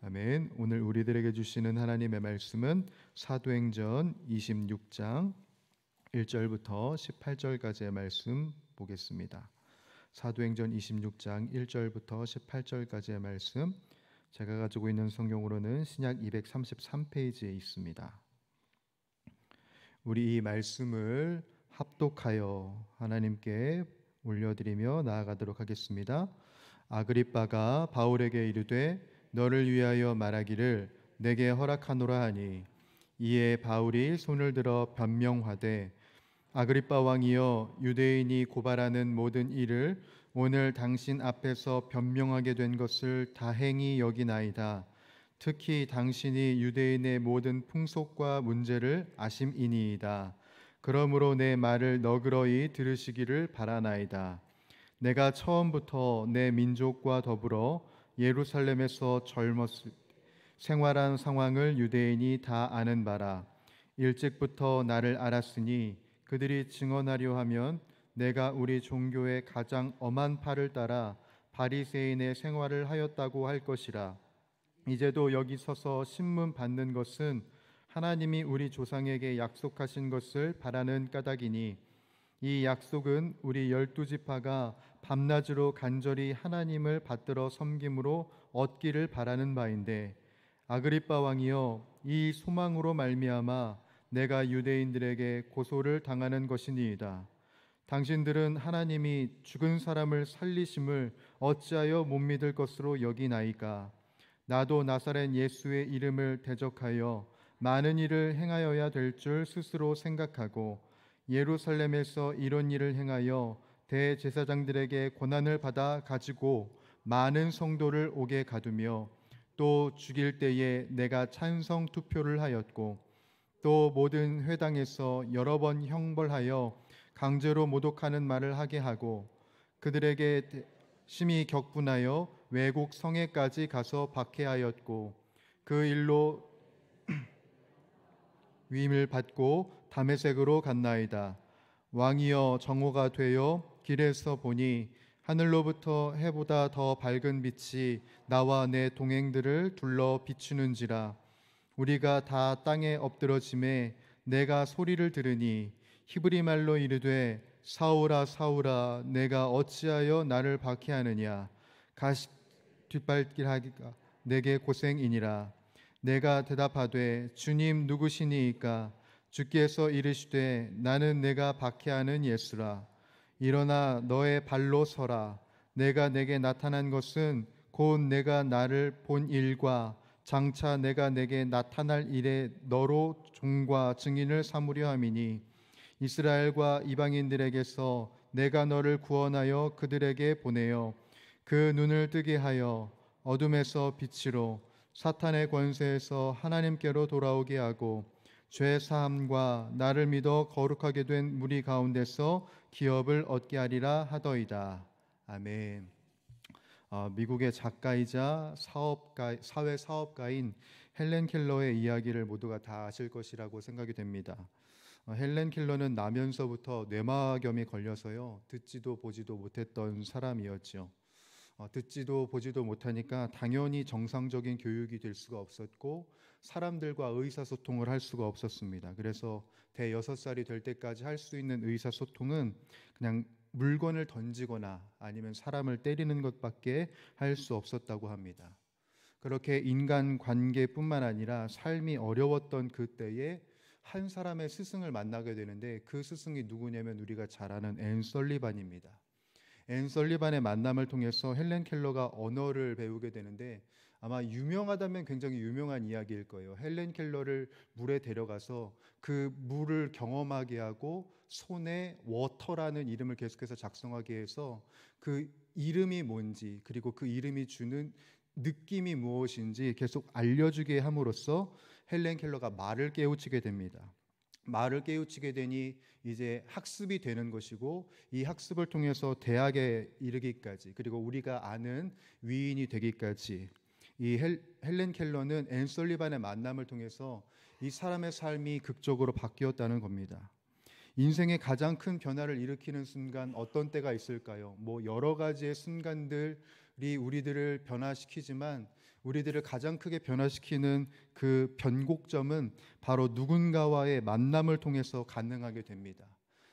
아멘. 오늘 우리들에게 주시는 하나님의 말씀은 사도행전 26장 1절부터 18절까지의 말씀 보겠습니다. 사도행전 26장 1절부터 18절까지의 말씀, 제가 가지고 있는 성경으로는 신약 233페이지에 있습니다. 우리 이 말씀을 합독하여 하나님께 올려드리며 나아가도록 하겠습니다. 아그리빠가 바울에게 이르되 너를 위하여 말하기를 내게 허락하노라 하니, 이에 바울이 손을 들어 변명하되 아그리빠 왕이여, 유대인이 고발하는 모든 일을 오늘 당신 앞에서 변명하게 된 것을 다행히 여기나이다. 특히 당신이 유대인의 모든 풍속과 문제를 아심이니이다. 그러므로 내 말을 너그러이 들으시기를 바라나이다. 내가 처음부터 내 민족과 더불어 예루살렘에서 젊었을 생활한 상황을 유대인이 다 아는 바라. 일찍부터 나를 알았으니 그들이 증언하려 하면 내가 우리 종교의 가장 엄한 팔을 따라 바리새인의 생활을 하였다고 할 것이라. 이제도 여기 서서 신문 받는 것은 하나님이 우리 조상에게 약속하신 것을 바라는 까닭이니, 이 약속은 우리 12지파가 밤낮으로 간절히 하나님을 받들어 섬김으로 얻기를 바라는 바인데, 아그리빠 왕이여, 이 소망으로 말미암아 내가 유대인들에게 고소를 당하는 것이니이다. 당신들은 하나님이 죽은 사람을 살리심을 어찌하여 못 믿을 것으로 여기나이까? 나도 나사렛 예수의 이름을 대적하여 많은 일을 행하여야 될 줄 스스로 생각하고 예루살렘에서 이런 일을 행하여 대제사장들에게 고난을 받아 가지고 많은 성도를 옥에 가두며, 또 죽일 때에 내가 찬성 투표를 하였고, 또 모든 회당에서 여러 번 형벌하여 강제로 모독하는 말을 하게 하고, 그들에게 심히 격분하여 외국 성에까지 가서 박해하였고, 그 일로 위임을 받고 다메섹으로 갔나이다. 왕이여, 정오가 되어 길에서 보니 하늘로부터 해보다 더 밝은 빛이 나와 내 동행들을 둘러 비추는지라. 우리가 다 땅에 엎드러짐에 내가 소리를 들으니 히브리 말로 이르되 사울아 사울아, 내가 어찌하여 나를 박해하느냐? 가시 뒷발길하기가 내게 고생이니라. 내가 대답하되 주님 누구시니이까? 주께서 이르시되 나는 내가 박해하는 예수라. 일어나 너의 발로 서라. 내가 내게 나타난 것은 곧 내가 나를 본 일과 장차 내가 내게 나타날 일에 너로 종과 증인을 삼으려 함이니, 이스라엘과 이방인들에게서 내가 너를 구원하여 그들에게 보내어 그 눈을 뜨게 하여 어둠에서 빛으로, 사탄의 권세에서 하나님께로 돌아오게 하고, 죄 사함과 나를 믿어 거룩하게 된 무리 가운데서 기업을 얻게 하리라 하더이다. 아멘. 미국의 작가이자 사회 사업가인 헬렌 켈러의 이야기를 모두가 다 아실 것이라고 생각이 됩니다. 헬렌 켈러는 나면서부터 뇌막염이 걸려서요, 듣지도 보지도 못했던 사람이었죠. 듣지도 보지도 못하니까 당연히 정상적인 교육이 될 수가 없었고 사람들과 의사소통을 할 수가 없었습니다. 그래서 대여섯 살이 될 때까지 할 수 있는 의사소통은 그냥 물건을 던지거나 아니면 사람을 때리는 것밖에 할 수 없었다고 합니다. 그렇게 인간관계뿐만 아니라 삶이 어려웠던 그때에 한 사람의 스승을 만나게 되는데, 그 스승이 누구냐면 우리가 잘 아는 앤 설리반입니다. 앤 설리반의 만남을 통해서 헬렌 켈러가 언어를 배우게 되는데, 아마 유명하다면 굉장히 유명한 이야기일 거예요. 헬렌 켈러를 물에 데려가서 그 물을 경험하게 하고 손에 워터라는 이름을 계속해서 작성하게 해서 그 이름이 뭔지, 그리고 그 이름이 주는 느낌이 무엇인지 계속 알려주게 함으로써 헬렌 켈러가 말을 깨우치게 됩니다. 말을 깨우치게 되니 이제 학습이 되는 것이고, 이 학습을 통해서 대학에 이르기까지, 그리고 우리가 아는 위인이 되기까지, 이 헬렌 켈러는 앤 설리반의 만남을 통해서 이 사람의 삶이 극적으로 바뀌었다는 겁니다. 인생의 가장 큰 변화를 일으키는 순간 어떤 때가 있을까요? 여러 가지의 순간들이 우리들을 변화시키지만 우리들을 가장 크게 변화시키는 그 변곡점은 바로 누군가와의 만남을 통해서 가능하게 됩니다.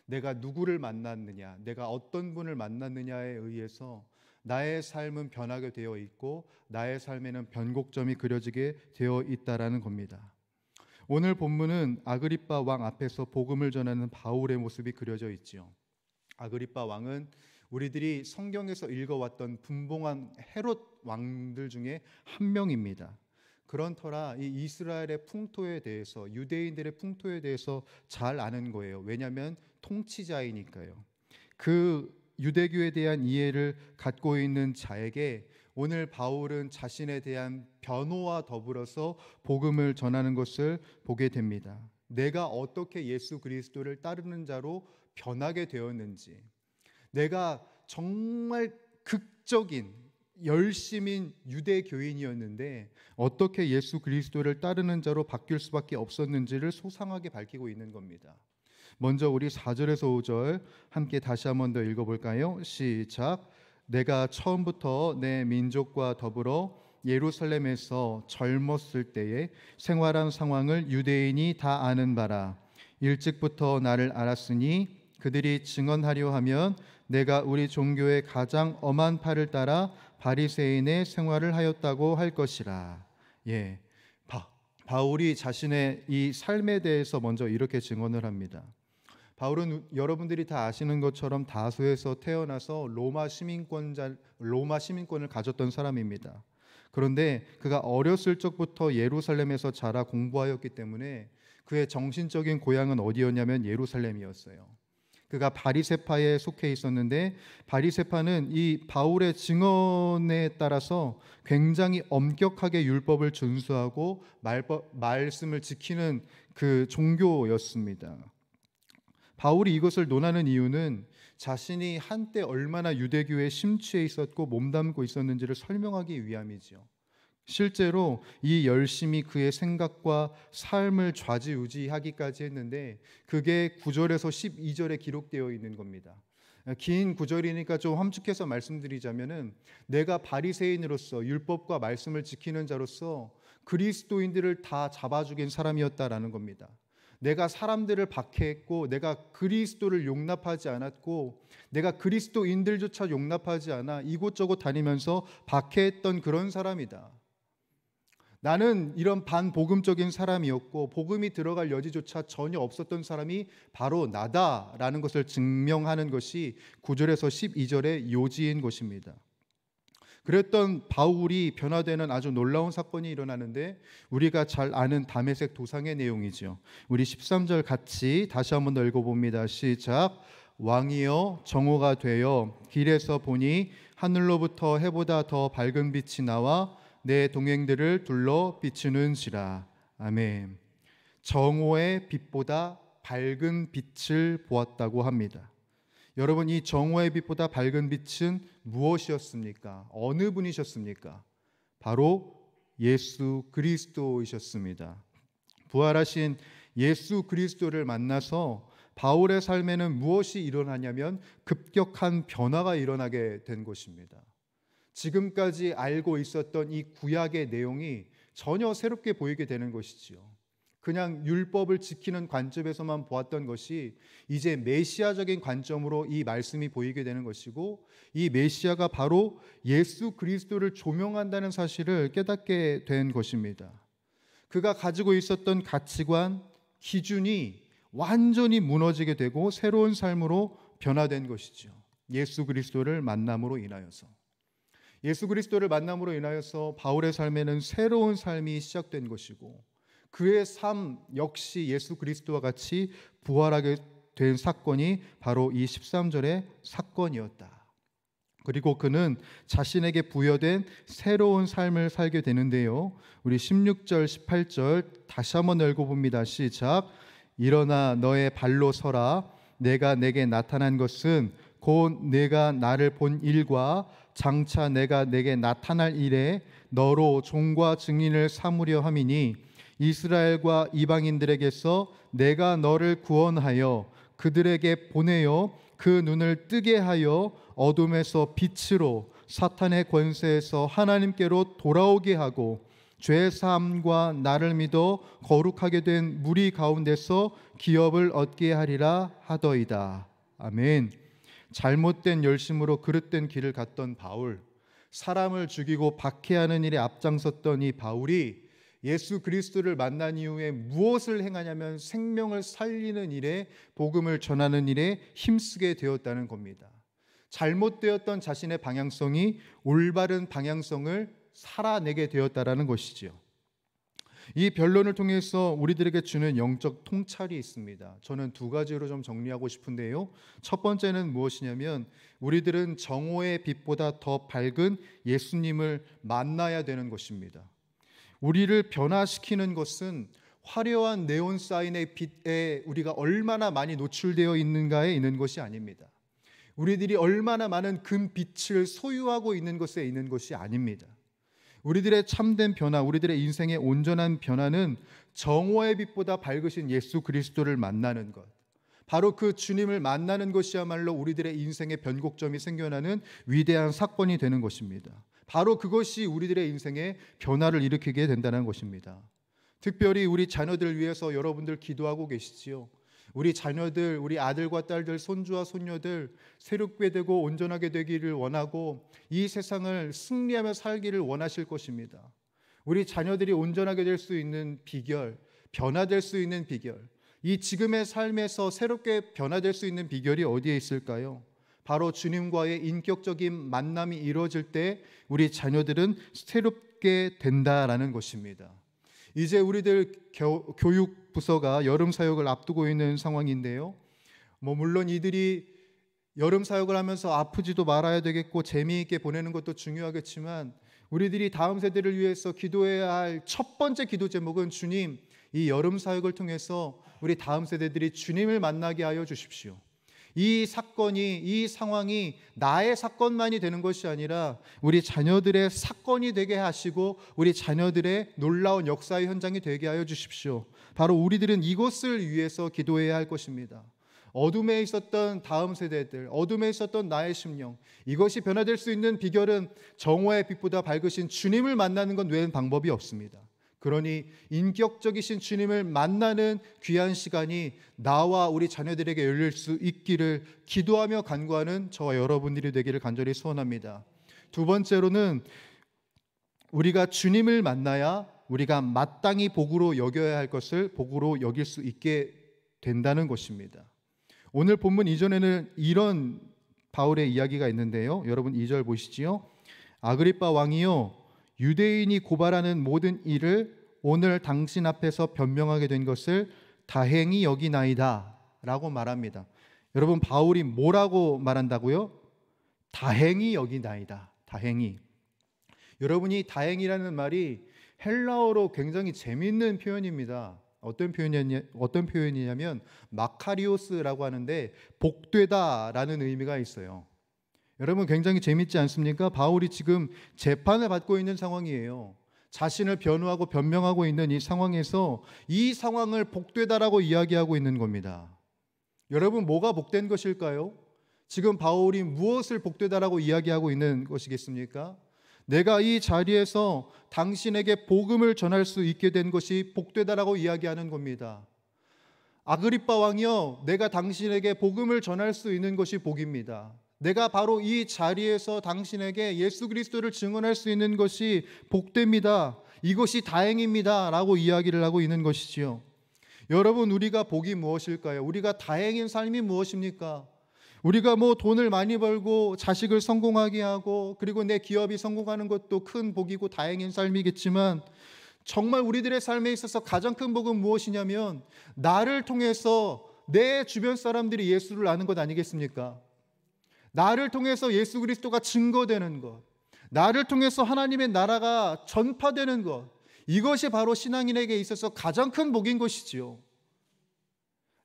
내가 누구를 만났느냐, 내가 어떤 분을 만났느냐에 의해서 나의 삶은 변하게 되어 있고 나의 삶에는 변곡점이 그려지게 되어 있다라는 겁니다. 오늘 본문은 아그리빠 왕 앞에서 복음을 전하는 바울의 모습이 그려져 있지요. 아그리빠 왕은 우리들이 성경에서 읽어왔던 분봉한 헤롯 왕들 중에 한 명입니다. 그런 터라 이 이스라엘의 풍토에 대해서, 유대인들의 풍토에 대해서 잘 아는 거예요. 왜냐하면 통치자이니까요. 그 유대교에 대한 이해를 갖고 있는 자에게 오늘 바울은 자신에 대한 변호와 더불어서 복음을 전하는 것을 보게 됩니다. 내가 어떻게 예수 그리스도를 따르는 자로 변하게 되었는지, 내가 정말 극적인 열심인 유대교인이었는데 어떻게 예수 그리스도를 따르는 자로 바뀔 수밖에 없었는지를 소상하게 밝히고 있는 겁니다. 먼저 우리 4절에서 5절 함께 다시 한번 더 읽어볼까요? 시작. 내가 처음부터 내 민족과 더불어 예루살렘에서 젊었을 때에 생활한 상황을 유대인이 다 아는 바라. 일찍부터 나를 알았으니 그들이 증언하려 하면 내가 우리 종교의 가장 엄한 팔을 따라 바리새인의 생활을 하였다고 할 것이라. 바울이 자신의 이 삶에 대해서 먼저 이렇게 증언을 합니다. 바울은 여러분들이 다 아시는 것처럼 다소에서 태어나서 로마 시민권을 가졌던 사람입니다. 그런데 그가 어렸을 적부터 예루살렘에서 자라 공부하였기 때문에 그의 정신적인 고향은 어디였냐면 예루살렘이었어요. 그가 바리새파에 속해 있었는데 바리새파는 이 바울의 증언에 따라서 굉장히 엄격하게 율법을 준수하고 말씀을 지키는 그 종교였습니다. 바울이 이것을 논하는 이유는 자신이 한때 얼마나 유대교에 심취해 있었고 몸담고 있었는지를 설명하기 위함이죠. 실제로 이 열심이 그의 생각과 삶을 좌지우지하기까지 했는데 그게 9절에서 12절에 기록되어 있는 겁니다. 긴 구절이니까 좀 함축해서 말씀드리자면은 내가 바리새인으로서 율법과 말씀을 지키는 자로서 그리스도인들을 다 잡아 죽인 사람이었다라는 겁니다. 내가 사람들을 박해했고 내가 그리스도를 용납하지 않았고 내가 그리스도인들조차 용납하지 않아 이곳저곳 다니면서 박해했던 그런 사람이다. 나는 이런 반복음적인 사람이었고 복음이 들어갈 여지조차 전혀 없었던 사람이 바로 나다라는 것을 증명하는 것이 9절에서 12절의 요지인 것입니다. 그랬던 바울이 변화되는 아주 놀라운 사건이 일어나는데 우리가 잘 아는 다메섹 도상의 내용이죠. 우리 13절 같이 다시 한번 더 읽어봅니다. 시작. 왕이여 정오가 되어 길에서 보니 하늘로부터 해보다 더 밝은 빛이 나와 내 동행들을 둘러 비추는지라. 아멘. 정오의 빛보다 밝은 빛을 보았다고 합니다. 여러분, 이 정오의 빛보다 밝은 빛은 무엇이었습니까? 어느 분이셨습니까? 바로 예수 그리스도이셨습니다. 부활하신 예수 그리스도를 만나서 바울의 삶에는 무엇이 일어나냐면 급격한 변화가 일어나게 된 것입니다. 지금까지 알고 있었던 이 구약의 내용이 전혀 새롭게 보이게 되는 것이지요. 그냥 율법을 지키는 관점에서만 보았던 것이 이제 메시아적인 관점으로 이 말씀이 보이게 되는 것이고 이 메시아가 바로 예수 그리스도를 조명한다는 사실을 깨닫게 된 것입니다. 그가 가지고 있었던 가치관, 기준이 완전히 무너지게 되고 새로운 삶으로 변화된 것이죠. 예수 그리스도를 만남으로 인하여서. 예수 그리스도를 만남으로 인하여서 바울의 삶에는 새로운 삶이 시작된 것이고 그의 삶 역시 예수 그리스도와 같이 부활하게 된 사건이 바로 이 13절의 사건이었다. 그리고 그는 자신에게 부여된 새로운 삶을 살게 되는데요. 우리 16절, 18절 다시 한번 읽어봅니다. 시작. 일어나 너의 발로 서라. 내가 내게 나타난 것은 곧 내가 나를 본 일과 장차 내가 내게 나타날 일에 너로 종과 증인을 삼으려 함이니 이스라엘과 이방인들에게서 내가 너를 구원하여 그들에게 보내어 그 눈을 뜨게 하여 어둠에서 빛으로 사탄의 권세에서 하나님께로 돌아오게 하고 죄사함과 나를 믿어 거룩하게 된 무리 가운데서 기업을 얻게 하리라 하더이다. 아멘. 잘못된 열심으로 그릇된 길을 갔던 바울, 사람을 죽이고 박해하는 일에 앞장섰던 이 바울이 예수 그리스도를 만난 이후에 무엇을 행하냐면 생명을 살리는 일에, 복음을 전하는 일에 힘쓰게 되었다는 겁니다. 잘못되었던 자신의 방향성이 올바른 방향성을 살아내게 되었다라는 것이지요. 이 변론을 통해서 우리들에게 주는 영적 통찰이 있습니다. 저는 두 가지로 좀 정리하고 싶은데요. 첫 번째는 무엇이냐면 우리들은 정오의 빛보다 더 밝은 예수님을 만나야 되는 것입니다. 우리를 변화시키는 것은 화려한 네온 사인의 빛에 우리가 얼마나 많이 노출되어 있는가에 있는 것이 아닙니다. 우리들이 얼마나 많은 금빛을 소유하고 있는 것에 있는 것이 아닙니다. 우리들의 참된 변화, 우리들의 인생의 온전한 변화는 정오의 빛보다 밝으신 예수 그리스도를 만나는 것, 바로 그 주님을 만나는 것이야말로 우리들의 인생의 변곡점이 생겨나는 위대한 사건이 되는 것입니다. 바로 그것이 우리들의 인생에 변화를 일으키게 된다는 것입니다. 특별히 우리 자녀들을 위해서 여러분들 기도하고 계시지요. 우리 자녀들, 우리 아들과 딸들, 손주와 손녀들 새롭게 되고 온전하게 되기를 원하고 이 세상을 승리하며 살기를 원하실 것입니다. 우리 자녀들이 온전하게 될 수 있는 비결, 변화될 수 있는 비결, 이 지금의 삶에서 새롭게 변화될 수 있는 비결이 어디에 있을까요? 바로 주님과의 인격적인 만남이 이루어질 때 우리 자녀들은 새롭게 된다라는 것입니다. 이제 우리들 교육부서가 여름 사역을 앞두고 있는 상황인데요. 물론 이들이 여름 사역을 하면서 아프지도 말아야 되겠고 재미있게 보내는 것도 중요하겠지만 우리들이 다음 세대를 위해서 기도해야 할 첫 번째 기도 제목은 주님, 이 여름 사역을 통해서 우리 다음 세대들이 주님을 만나게 하여 주십시오. 이 사건이, 이 상황이 나의 사건만이 되는 것이 아니라 우리 자녀들의 사건이 되게 하시고 우리 자녀들의 놀라운 역사의 현장이 되게 하여 주십시오. 바로 우리들은 이것을 위해서 기도해야 할 것입니다. 어둠에 있었던 다음 세대들, 어둠에 있었던 나의 심령, 이것이 변화될 수 있는 비결은 정오의 빛보다 밝으신 주님을 만나는 건 외엔 방법이 없습니다. 그러니 인격적이신 주님을 만나는 귀한 시간이 나와 우리 자녀들에게 열릴 수 있기를 기도하며 간구하는 저와 여러분들이 되기를 간절히 소원합니다. 두 번째로는 우리가 주님을 만나야 우리가 마땅히 복으로 여겨야 할 것을 복으로 여길 수 있게 된다는 것입니다. 오늘 본문 이전에는 이런 바울의 이야기가 있는데요. 여러분 2절 보시지요. 아그리빠 왕이요, 유대인이 고발하는 모든 일을 오늘 당신 앞에서 변명하게 된 것을 다행히 여기나이다 라고 말합니다. 여러분, 바울이 뭐라고 말한다고요? 다행히 여기나이다. 다행히. 여러분이 다행이라는 말이 헬라어로 굉장히 재미있는 표현입니다. 어떤 표현이냐면 마카리오스라고 하는데 복되다라는 의미가 있어요. 여러분, 굉장히 재밌지 않습니까? 바울이 지금 재판을 받고 있는 상황이에요. 자신을 변호하고 변명하고 있는 이 상황에서 이 상황을 복되다라고 이야기하고 있는 겁니다. 여러분, 뭐가 복된 것일까요? 지금 바울이 무엇을 복되다라고 이야기하고 있는 것이겠습니까? 내가 이 자리에서 당신에게 복음을 전할 수 있게 된 것이 복되다라고 이야기하는 겁니다. 아그리빠 왕이여, 내가 당신에게 복음을 전할 수 있는 것이 복입니다. 내가 바로 이 자리에서 당신에게 예수 그리스도를 증언할 수 있는 것이 복됩니다. 이것이 다행입니다 라고 이야기를 하고 있는 것이지요. 여러분, 우리가 복이 무엇일까요? 우리가 다행인 삶이 무엇입니까? 우리가 돈을 많이 벌고 자식을 성공하게 하고 그리고 내 기업이 성공하는 것도 큰 복이고 다행인 삶이겠지만 정말 우리들의 삶에 있어서 가장 큰 복은 무엇이냐면 나를 통해서 내 주변 사람들이 예수를 아는 것 아니겠습니까? 나를 통해서 예수 그리스도가 증거되는 것, 나를 통해서 하나님의 나라가 전파되는 것, 이것이 바로 신앙인에게 있어서 가장 큰 복인 것이지요.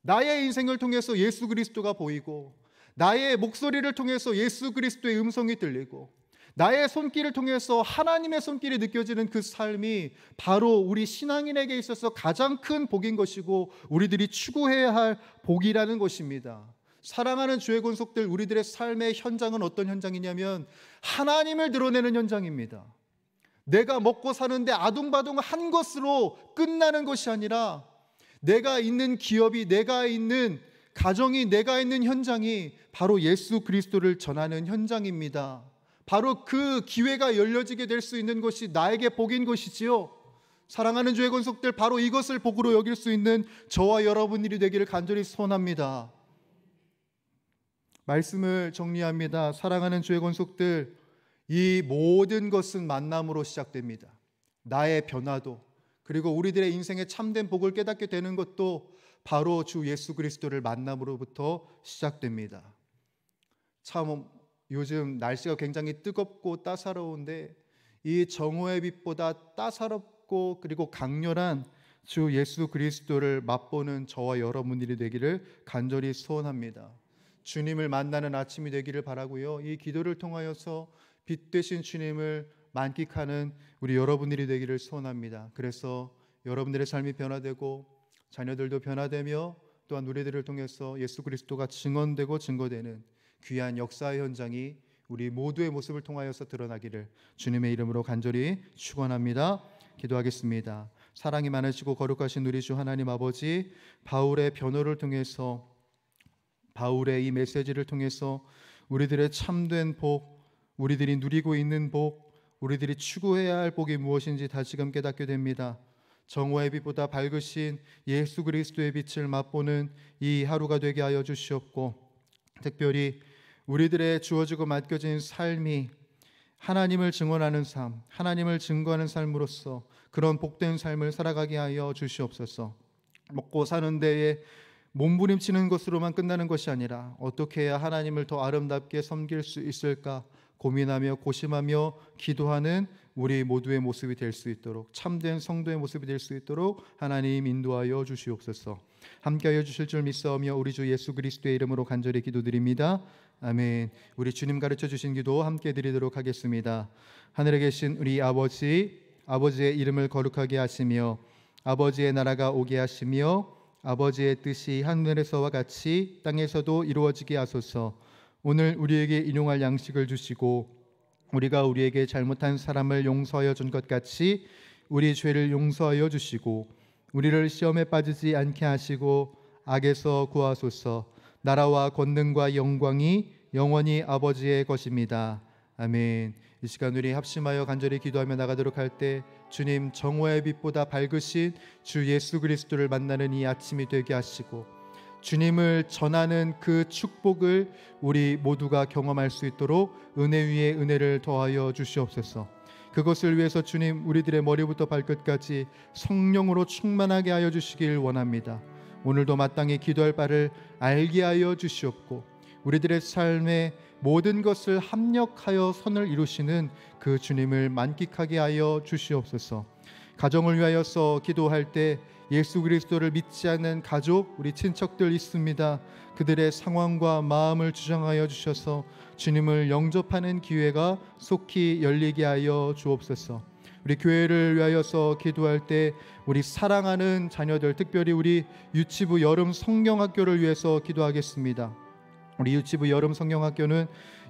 나의 인생을 통해서 예수 그리스도가 보이고 나의 목소리를 통해서 예수 그리스도의 음성이 들리고 나의 손길을 통해서 하나님의 손길이 느껴지는 그 삶이 바로 우리 신앙인에게 있어서 가장 큰 복인 것이고 우리들이 추구해야 할 복이라는 것입니다. 사랑하는 주의 권속들, 우리들의 삶의 현장은 어떤 현장이냐면 하나님을 드러내는 현장입니다. 내가 먹고 사는데 아둥바둥한 것으로 끝나는 것이 아니라 내가 있는 기업이, 내가 있는 가정이, 내가 있는 현장이 바로 예수 그리스도를 전하는 현장입니다. 바로 그 기회가 열려지게 될 수 있는 것이 나에게 복인 것이지요. 사랑하는 주의 권속들, 바로 이것을 복으로 여길 수 있는 저와 여러분들이 되기를 간절히 소원합니다. 말씀을 정리합니다. 사랑하는 주의 권속들, 이 모든 것은 만남으로 시작됩니다. 나의 변화도, 그리고 우리들의 인생의 참된 복을 깨닫게 되는 것도 바로 주 예수 그리스도를 만남으로부터 시작됩니다. 참 요즘 날씨가 굉장히 뜨겁고 따사로운데 이 정오의 빛보다 따사롭고 그리고 강렬한 주 예수 그리스도를 맛보는 저와 여러분들이 되기를 간절히 소원합니다. 주님을 만나는 아침이 되기를 바라고요. 이 기도를 통하여서 빛 되신 주님을 만끽하는 우리 여러분들이 되기를 소원합니다. 그래서 여러분들의 삶이 변화되고 자녀들도 변화되며 또한 우리들을 통해서 예수 그리스도가 증언되고 증거되는 귀한 역사의 현장이 우리 모두의 모습을 통하여서 드러나기를 주님의 이름으로 간절히 축원합니다. 기도하겠습니다. 사랑이 많으시고 거룩하신 우리 주 하나님 아버지, 바울의 변호를 통해서, 바울의 이 메시지를 통해서 우리들의 참된 복, 우리들이 누리고 있는 복, 우리들이 추구해야 할 복이 무엇인지 다시금 깨닫게 됩니다. 정오의 빛보다 밝으신 예수 그리스도의 빛을 맛보는 이 하루가 되게 하여 주시옵고, 특별히 우리들의 주어지고 맡겨진 삶이 하나님을 증언하는 삶, 하나님을 증거하는 삶으로서 그런 복된 삶을 살아가게 하여 주시옵소서. 먹고 사는 데에 몸부림치는 것으로만 끝나는 것이 아니라 어떻게 해야 하나님을 더 아름답게 섬길 수 있을까 고민하며 고심하며 기도하는 우리 모두의 모습이 될 수 있도록, 참된 성도의 모습이 될 수 있도록 하나님 인도하여 주시옵소서. 함께하여 주실 줄 믿사오며 우리 주 예수 그리스도의 이름으로 간절히 기도드립니다. 아멘. 우리 주님 가르쳐 주신 기도 함께 드리도록 하겠습니다. 하늘에 계신 우리 아버지, 아버지의 이름을 거룩하게 하시며 아버지의 나라가 오게 하시며 아버지의 뜻이 하늘에서와 같이 땅에서도 이루어지게 하소서. 오늘 우리에게 일용할 양식을 주시고 우리가 우리에게 잘못한 사람을 용서하여 준 것 같이 우리 죄를 용서하여 주시고 우리를 시험에 빠지지 않게 하시고 악에서 구하소서. 나라와 권능과 영광이 영원히 아버지의 것입니다. 아멘. 이 시간 우리 합심하여 간절히 기도하며 나가도록 할 때 주님, 정오의 빛보다 밝으신 주 예수 그리스도를 만나는 이 아침이 되게 하시고 주님을 전하는 그 축복을 우리 모두가 경험할 수 있도록 은혜 위에 은혜를 더하여 주시옵소서. 그것을 위해서 주님, 우리들의 머리부터 발끝까지 성령으로 충만하게 하여 주시길 원합니다. 오늘도 마땅히 기도할 바를 알게 하여 주시옵고 우리들의 삶에 모든 것을 합력하여 선을 이루시는 그 주님을 만끽하게 하여 주시옵소서. 가정을 위하여서 기도할 때 예수 그리스도를 믿지 않는 가족, 우리 친척들 있습니다. 그들의 상황과 마음을 주장하여 주셔서 주님을 영접하는 기회가 속히 열리게 하여 주옵소서. 우리 교회를 위하여서 기도할 때 우리 사랑하는 자녀들, 특별히 우리 유치부 여름 성경학교를 위해서 기도하겠습니다. 우리 유치부 여름 성경학교는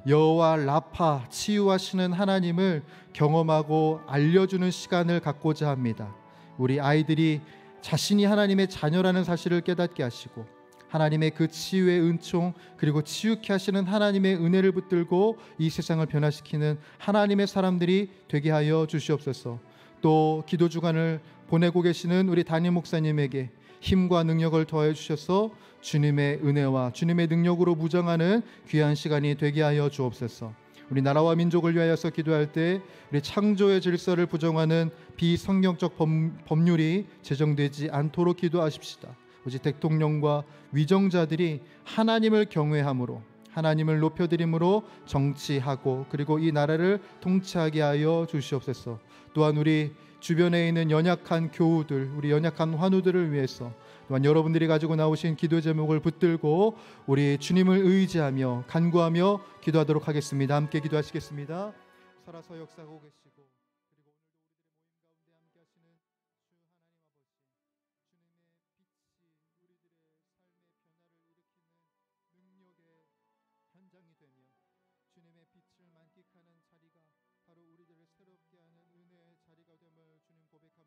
여호와 라파, 치유하시는 하나님을 경험하고 알려주는 시간을 갖고자 합니다. 우리 아이들이 자신이 하나님의 자녀라는 사실을 깨닫게 하시고 하나님의 그 치유의 은총, 그리고 치유케 하시는 하나님의 은혜를 붙들고 이 세상을 변화시키는 하나님의 사람들이 되게 하여 주시옵소서. 또 기도 주간을 보내고 계시는 우리 담임 목사님에게 힘과 능력을 더해 주셔서 주님의 은혜와 주님의 능력으로 무장하는 귀한 시간이 되게 하여 주옵소서. 우리 나라와 민족을 위하여서 기도할 때 우리 창조의 질서를 부정하는 비성경적 법률이 제정되지 않도록 기도하십시다. 오직 대통령과 위정자들이 하나님을 경외함으로, 하나님을 높여드림으로 정치하고 그리고 이 나라를 통치하게 하여 주시옵소서. 또한 우리 주변에 있는 연약한 교우들, 우리 연약한 환우들을 위해서 또한 여러분들이 가지고 나오신 기도 제목을 붙들고 우리 주님을 의지하며 간구하며 기도하도록 하겠습니다. 함께 기도하시겠습니다. 살아서 역사하고 계시고 그리고 오늘도 우리들의 모임 가운데 함께 하시는 주 하나님 아버지, 주님의 빛이 우리들의 삶의 변화를 일으키는 능력 새롭게 하는 은혜의 자리가 됨을 주님 고백합니다.